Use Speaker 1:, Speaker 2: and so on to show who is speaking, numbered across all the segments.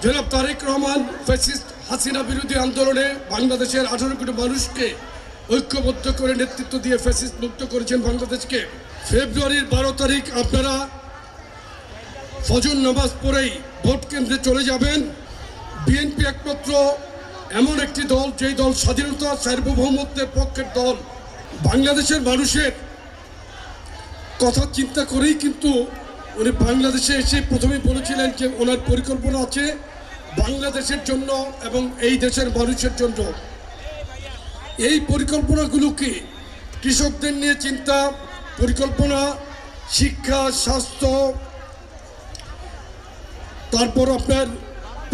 Speaker 1: জনাব তারেক রহমান ফ্যাসিস্ট হাসিনা বিরোধী আন্দোলনে বাংলাদেশের 18 কোটি মানুষকে ঐক্যবদ্ধ করে নেতৃত্ব দিয়ে ফ্যাসিস্ট মুক্ত করেছেন বাংলাদেশকে। ফেব্রুয়ারির 12 তারিখ আপনারা ফজর নামাজ পড়েই ভোট কেন্দ্রে চলে যাবেন। বিএনপি একমাত্র এমন একটি দল, যেই দল স্বাধীনতা সার্বভৌমত্বের পক্ষের দল। বাংলাদেশের মানুষের কথা চিন্তা করেই কিন্তু উনি বাংলাদেশে এসে প্রথমেই বলেছিলেন যে ওনার পরিকল্পনা আছে বাংলাদেশের জন্য এবং এই দেশের মানুষের জন্য। এই পরিকল্পনাগুলোকে কৃষকদের নিয়ে চিন্তা, পরিকল্পনা, শিক্ষা, স্বাস্থ্য, তারপর আপনার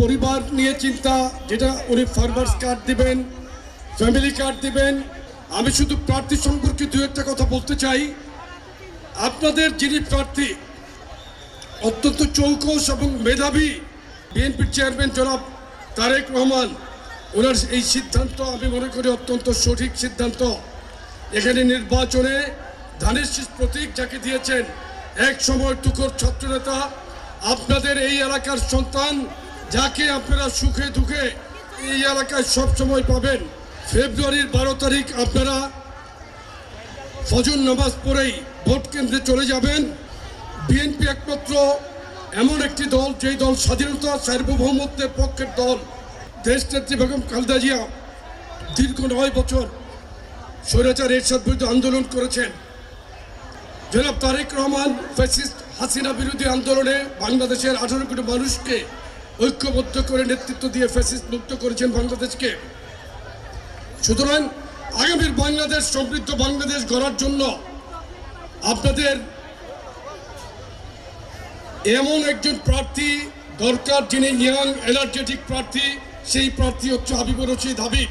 Speaker 1: পরিবার নিয়ে চিন্তা, যেটা উনি ফার্মার্স কার্ড দিবেন, ফ্যামিলি কার্ড দিবেন। আমি শুধু প্রার্থী সম্পর্কে দু একটা কথা বলতে চাই। আপনাদের যিনি প্রার্থী অত্যন্ত চৌকস এবং মেধাবী বিএনপির চেয়ারম্যান জনাব তারেক রহমান, ওনার এই সিদ্ধান্ত আমি মনে করি অত্যন্ত সঠিক সিদ্ধান্ত। এখানে নির্বাচনে ধানের শীষ প্রতীক যাকে দিয়েছেন, এক সময় তুখোর ছাত্রনেতা, আপনাদের এই এলাকার সন্তান, যাকে আপনারা সুখে দুঃখে এই এলাকায় সবসময় পাবেন। ফেব্রুয়ারির 12 তারিখ আপনারা ফজর নামাজ পড়েই ভোট কেন্দ্রে চলে যাবেন। বিএনপি একমাত্র এমন একটি দল, যেই দল স্বাধীনতা সার্বভৌমত্বের পক্ষের দল। দেশনেত্রী বেগম খালেদা জিয়া দীর্ঘ 9 বছর স্বৈরাচার এরশাদ বিরুদ্ধে আন্দোলন করেছেন। জনাব তারেক রহমান ফ্যাসিস্ট হাসিনা বিরোধী আন্দোলনে বাংলাদেশের 18 কোটি মানুষকে ঐক্যবদ্ধ করে নেতৃত্ব দিয়ে ফ্যাসিস্ট মুক্ত করেছেন বাংলাদেশকে। সুতরাং আগামীর বাংলাদেশ, সমৃদ্ধ বাংলাদেশ গড়ার জন্য আপনাদের এমন একজন প্রার্থী দরকার, যিনি ইয়াং এনার্জেটিক প্রার্থী। সেই প্রার্থী হচ্ছে হাবিবুর রশিদ হাবিব।